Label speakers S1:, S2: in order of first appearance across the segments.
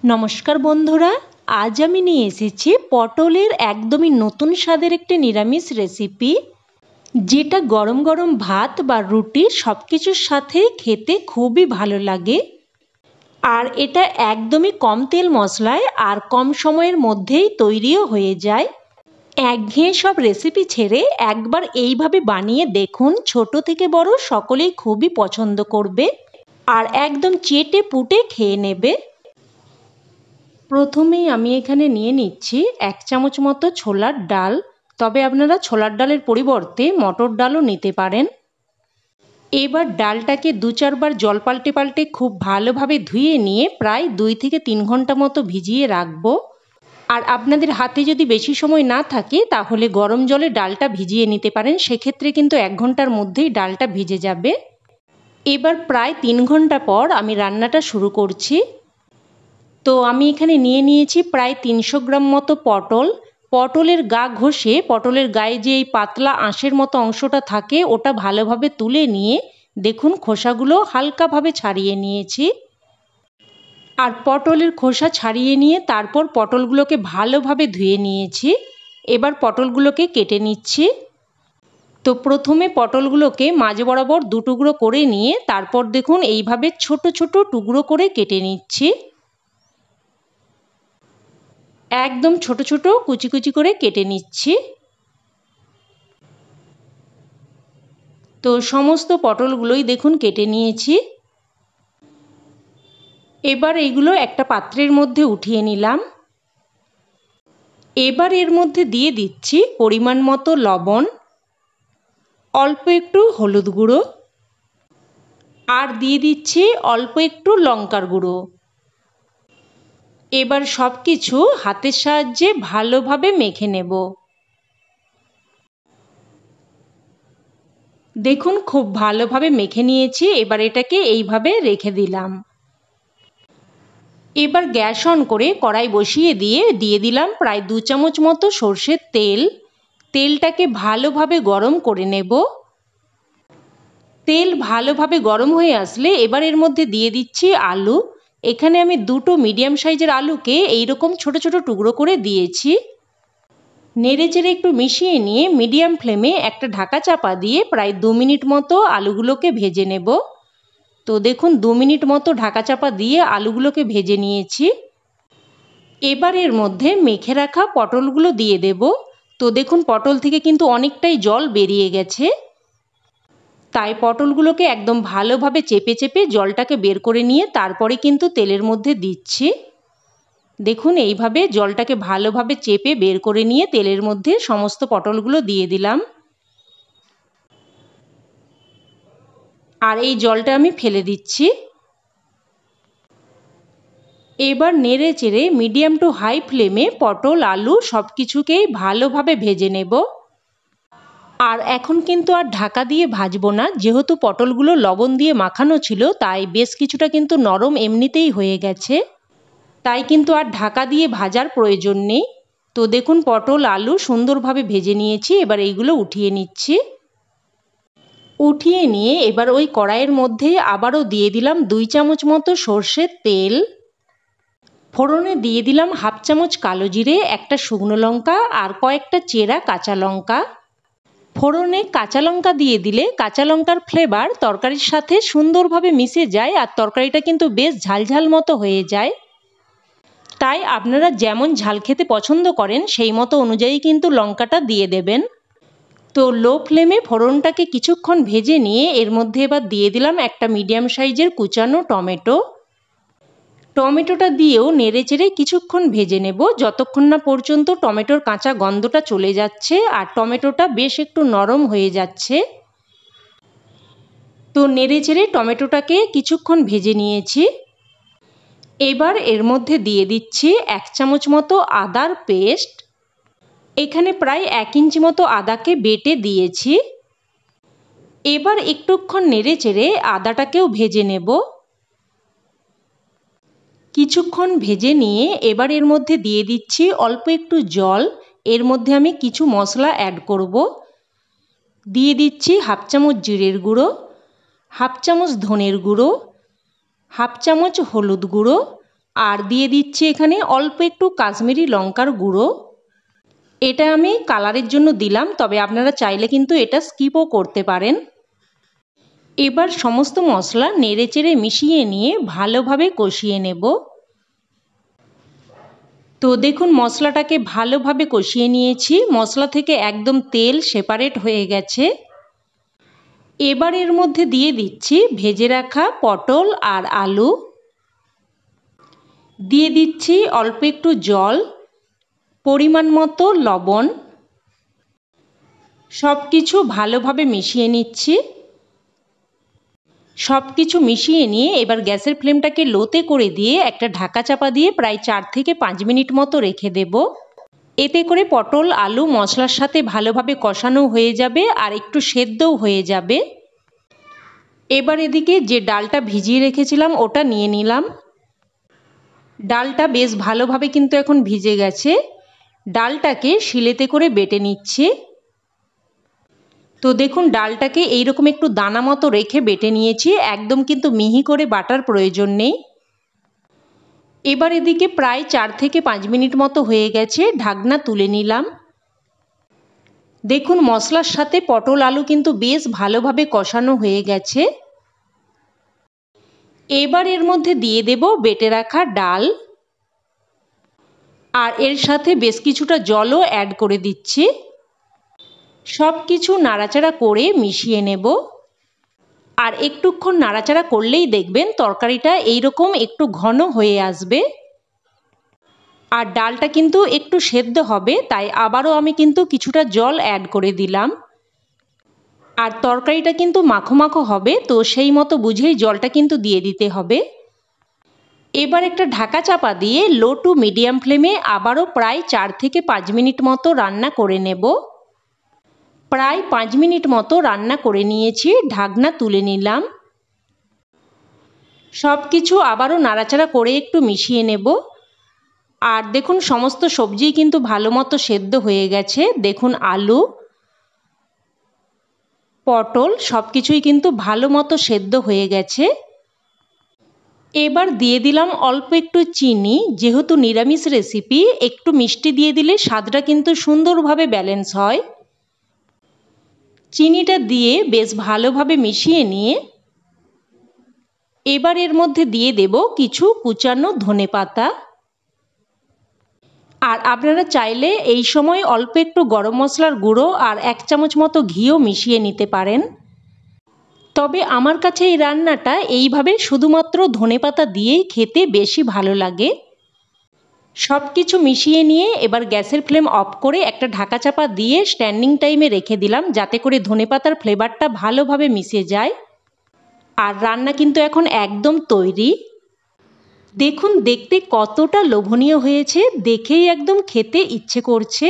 S1: নমস্কার বন্ধুরা, আজ আমি নিয়ে এসেছি পটলের একদমই নতুন স্বাদের একটি নিরামিষ রেসিপি, যেটা গরম গরম ভাত বা রুটি সব কিছুর সাথে খেতে খুবই ভালো লাগে। আর এটা একদমই কম তেল মশলায় আর কম সময়ের মধ্যেই তৈরিও হয়ে যায়। একঘেয়ে সব রেসিপি ছেড়ে একবার এইভাবে বানিয়ে দেখুন, ছোট থেকে বড় সকলেই খুবই পছন্দ করবে আর একদম চেটে পুটে খেয়ে নেবে। প্রথমেই আমি এখানে নিয়ে নিচ্ছি 1 চামচ মতো ছোলার ডাল, তবে আপনারা ছোলার ডালের পরিবর্তে মটর ডালও নিতে পারেন। এবার ডালটাকে 2-4 বার জল পাল্টে পাল্টে খুব ভালোভাবে ধুয়ে নিয়ে প্রায় 2 থেকে 3 ঘন্টা মতো ভিজিয়ে রাখবো। আর আপনাদের হাতে যদি বেশি সময় না থাকে তাহলে গরম জলে ডালটা ভিজিয়ে নিতে পারেন, সেক্ষেত্রে কিন্তু 1 ঘন্টার মধ্যেই ডালটা ভিজে যাবে। এবার প্রায় 3 ঘন্টা পর আমি রান্নাটা শুরু করছি। তো আমি এখানে নিয়ে নিয়েছি প্রায় 300 গ্রাম মতো পটল। পটলের গা ঘষে পটলের গায়ে যে এই পাতলা আঁশের মতো অংশটা থাকে ওটা ভালোভাবে তুলে নিয়ে দেখুন খোসাগুলো হালকাভাবে ছাড়িয়ে নিয়েছি। আর পটলের খোসা ছাড়িয়ে নিয়ে তারপর পটলগুলোকে ভালোভাবে ধুয়ে নিয়েছি। এবার পটলগুলোকে কেটে নিচ্ছি। তো প্রথমে পটলগুলোকে মাঝ বরাবর 2 টুকরো করে নিয়ে তারপর দেখুন এইভাবে ছোট ছোট টুকরো করে কেটে নিচ্ছি। একদম ছোট ছোট কুচি কুচি করে কেটে নিচ্ছি। তো সমস্ত পটলগুলোই দেখুন কেটে নিয়েছি। এবার এইগুলো একটা পাত্রের মধ্যে উঠিয়ে নিলাম। এবার এর মধ্যে দিয়ে দিচ্ছি পরিমাণ মতো লবণ, অল্প একটু হলুদ গুঁড়ো আর দিয়ে দিচ্ছি অল্প একটু লঙ্কার গুঁড়ো। এবার সব কিছু হাতের সাহায্যে ভালোভাবে মেখে নেব। দেখুন খুব ভালোভাবে মেখে নিয়েছি। এবার এটাকে এইভাবে রেখে দিলাম। এবার গ্যাস অন করে কড়াই বসিয়ে দিয়ে দিলাম প্রায় 2 চামচ মতো সর্ষের তেল। তেলটাকে ভালোভাবে গরম করে নেব। তেল ভালোভাবে গরম হয়ে আসলে এবার এর মধ্যে দিয়ে দিচ্ছি আলু। এখানে আমি 2টো মিডিয়াম সাইজের আলুকে এইরকম ছোট ছোট টুকরো করে দিয়েছি। নেড়েচেড়ে একটু মিশিয়ে নিয়ে মিডিয়াম ফ্লেমে একটা ঢাকা চাপা দিয়ে প্রায় 2 মিনিট মতো আলুগুলোকে ভেজে নেব। তো দেখুন 2 মিনিট মতো ঢাকা চাপা দিয়ে আলুগুলোকে ভেজে নিয়েছি। এবার এর মধ্যে মেখে রাখা পটলগুলো দিয়ে দেব। তো দেখুন পটল থেকে কিন্তু অনেকটাই জল বেরিয়ে গেছে, তাই পটলগুলোকে একদম ভালোভাবে চেপে চেপে জলটাকে বের করে নিয়ে তারপরে কিন্তু তেলের মধ্যে দিচ্ছি। দেখুন এইভাবে জলটাকে ভালোভাবে চেপে বের করে নিয়ে তেলের মধ্যে সমস্ত পটলগুলো দিয়ে দিলাম। আর এই জলটা আমি ফেলে দিচ্ছি। এবার নেড়ে চেড়ে মিডিয়াম টু হাই ফ্লেমে পটল আলু সব কিছুকেই ভালোভাবে ভেজে নেব। আর এখন কিন্তু আর ঢাকা দিয়ে ভাজবো না, যেহেতু পটলগুলো লবণ দিয়ে মাখানো ছিল তাই বেশ কিছুটা কিন্তু নরম এমনিতেই হয়ে গেছে, তাই কিন্তু আর ঢাকা দিয়ে ভাজার প্রয়োজন নেই। তো দেখুন পটল আলু সুন্দরভাবে ভেজে নিয়েছি। এবার এইগুলো উঠিয়ে নিচ্ছি। উঠিয়ে নিয়ে এবার ওই কড়াইয়ের মধ্যে আবারও দিয়ে দিলাম 2 চামচ মতো সর্ষের তেল। ফোড়নে দিয়ে দিলাম 1/2 চামচ কালো জিরে, একটা শুকনো লঙ্কা আর কয়েকটা চেরা কাঁচা লঙ্কা। ফোড়নে কাঁচা লঙ্কা দিয়ে দিলে কাঁচা লঙ্কার ফ্লেভার তরকারির সাথে সুন্দরভাবে মিশে যায় আর তরকারিটা কিন্তু বেশ ঝালঝাল মতো হয়ে যায়। তাই আপনারা যেমন ঝাল খেতে পছন্দ করেন সেই মতো অনুযায়ী কিন্তু লঙ্কাটা দিয়ে দেবেন। তো লো ফ্লেমে ফোড়নটাকে কিছুক্ষণ ভেজে নিয়ে এর মধ্যে এবার দিয়ে দিলাম একটা মিডিয়াম সাইজের কুচানো টমেটো। টমেটোটা দিয়েও নেড়েচেড়ে কিছুক্ষণ ভেজে নেব, যতক্ষণ না পর্যন্ত টমেটোর কাঁচা গন্ধটা চলে যাচ্ছে আর টমেটোটা বেশ একটু নরম হয়ে যাচ্ছে। তো নেড়েচেড়ে টমেটোটাকে কিছুক্ষণ ভেজে নিয়েছি। এবার এর মধ্যে দিয়ে দিচ্ছি 1 চামচ মতো আদার পেস্ট। এখানে প্রায় 1 ইঞ্চি মতো আদাকে বেটে দিয়েছি। এবার একটুক্ষণ নেড়েচেড়ে আদাটাকেও ভেজে নেব। কিছুক্ষণ ভেজে নিয়ে এবার এর মধ্যে দিয়ে দিচ্ছি অল্প একটু জল। এর মধ্যে আমি কিছু মশলা অ্যাড করব। দিয়ে দিচ্ছি 1/2 চামচ জিরের গুঁড়ো, 1/2 চামচ ধনের গুঁড়ো, 1/2 চামচ হলুদ গুঁড়ো আর দিয়ে দিচ্ছি এখানে অল্প একটু কাশ্মীরি লঙ্কার গুঁড়ো। এটা আমি কালারের জন্য দিলাম, তবে আপনারা চাইলে কিন্তু এটা স্কিপও করতে পারেন। এবার সমস্ত মশলা নেড়েচেড়ে মিশিয়ে নিয়ে ভালোভাবে কষিয়ে নেব। তো দেখুন মশলাটাকে ভালোভাবে কষিয়ে নিয়েছি, মশলা থেকে একদম তেল সেপারেট হয়ে গেছে। এবার এর মধ্যে দিয়ে দিচ্ছি ভেজে রাখা পটল আর আলু, দিয়ে দিচ্ছি অল্প একটু জল, পরিমাণ মতো লবণ। সব কিছু ভালোভাবে মিশিয়ে নিচ্ছি। সব কিছু মিশিয়ে নিয়ে এবার গ্যাসের ফ্লেমটাকে লোতে করে দিয়ে একটা ঢাকা চাপা দিয়ে প্রায় 4 থেকে 5 মিনিট মতো রেখে দেব। এতে করে পটল আলু মশলার সাথে ভালোভাবে কষানো হয়ে যাবে আর একটু সেদ্ধও হয়ে যাবে। এবার এদিকে যে ডালটা ভিজিয়ে রেখেছিলাম ওটা নিয়ে নিলাম। ডালটা বেশ ভালোভাবে কিন্তু এখন ভিজে গেছে। ডালটাকে শিলেতে করে বেটে নিচ্ছি। তো দেখুন ডালটাকে এইরকম একটু দানা মতো রেখে বেটে নিয়েছি, একদম কিন্তু মিহি করে বাটার প্রয়োজন নেই। এবার এদিকে প্রায় 4 থেকে 5 মিনিট মতো হয়ে গেছে, ঢাকনা তুলে নিলাম। দেখুন মশলার সাথে পটল আলু কিন্তু বেশ ভালোভাবে কষানো হয়ে গেছে। এবার এর মধ্যে দিয়ে দেব বেটে রাখা ডাল, আর এর সাথে বেশ কিছুটা জলও অ্যাড করে দিচ্ছি। সব কিছু নাড়াচাড়া করে মিশিয়ে নেব। আর একটুক্ষণ নাড়াচাড়া করলেই দেখবেন তরকারিটা এইরকম একটু ঘন হয়ে আসবে। আর ডালটা কিন্তু একটু সেদ্ধ হবে, তাই আবারও আমি কিন্তু কিছুটা জল অ্যাড করে দিলাম। আর তরকারিটা কিন্তু মাখো মাখো হবে, তো সেই মতো বুঝেই জলটা কিন্তু দিয়ে দিতে হবে। এবার একটা ঢাকা চাপা দিয়ে লো টু মিডিয়াম ফ্লেমে আবারও প্রায় 4 থেকে 5 মিনিট মতো রান্না করে নেব। প্রায় 5 মিনিট মতো রান্না করে নিয়েছি, ঢাকনা তুলে নিলাম। সব কিছু আবারও নাড়াচাড়া করে একটু মিশিয়ে নেব। আর দেখুন সমস্ত সবজিই কিন্তু ভালো মতো সেদ্ধ হয়ে গেছে। দেখুন আলু পটল সব কিছুই কিন্তু ভালো মতো সেদ্ধ হয়ে গেছে। এবার দিয়ে দিলাম অল্প একটু চিনি, যেহেতু নিরামিষ রেসিপি একটু মিষ্টি দিয়ে দিলে স্বাদটা কিন্তু সুন্দরভাবে ব্যালেন্স হয়। চিনিটা দিয়ে বেশ ভালোভাবে মিশিয়ে নিয়ে এবার এর মধ্যে দিয়ে দেব কিছু কুচানো ধনেপাতা। আর আপনারা চাইলে এই সময় অল্প একটু গরম মশলার গুঁড়ো আর 1 চামচ মতো ঘিও মিশিয়ে নিতে পারেন। তবে আমার কাছে এই রান্নাটা এইভাবে শুধুমাত্র ধনেপাতা দিয়েই খেতে বেশি ভালো লাগে। সব কিছু মিশিয়ে নিয়ে এবার গ্যাসের ফ্লেম অফ করে একটা ঢাকা চাপা দিয়ে স্ট্যান্ডিং টাইমে রেখে দিলাম, যাতে করে ধনেপাতার ফ্লেভারটা ভালোভাবে মিশে যায়। আর রান্না কিন্তু এখন একদম তৈরি। দেখুন দেখতে কতটা লোভনীয় হয়েছে, দেখেই একদম খেতে ইচ্ছে করছে।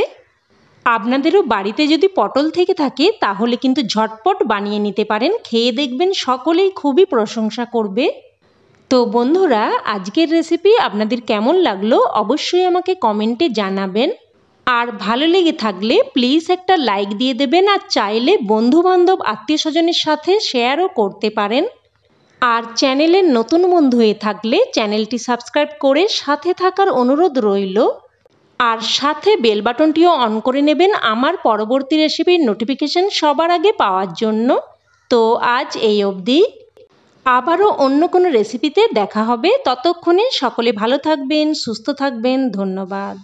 S1: আপনাদেরও বাড়িতে যদি পটল থেকে থাকে তাহলে কিন্তু ঝটপট বানিয়ে নিতে পারেন, খেয়ে দেখবেন সকলেই খুবই প্রশংসা করবে। তো বন্ধুরা আজকের রেসিপি আপনাদের কেমন লাগলো অবশ্যই আমাকে কমেন্টে জানাবেন। আর ভালো লেগে থাকলে প্লিজ একটা লাইক দিয়ে দেবেন, আর চাইলে বন্ধুবান্ধব আত্মীয় স্বজনের সাথে শেয়ারও করতে পারেন। আর চ্যানেলের নতুন বন্ধু হয়ে থাকলে চ্যানেলটি সাবস্ক্রাইব করে সাথে থাকার অনুরোধ রইল। আর সাথে বেল বাটনটিও অন করে নেবেন আমার পরবর্তী রেসিপির নোটিফিকেশন সবার আগে পাওয়ার জন্য। তো আজ এই অবধি, আবারও অন্য কোনো রেসিপিতে দেখা হবে। ততক্ষণে সকলে ভালো থাকবেন, সুস্থ থাকবেন। ধন্যবাদ।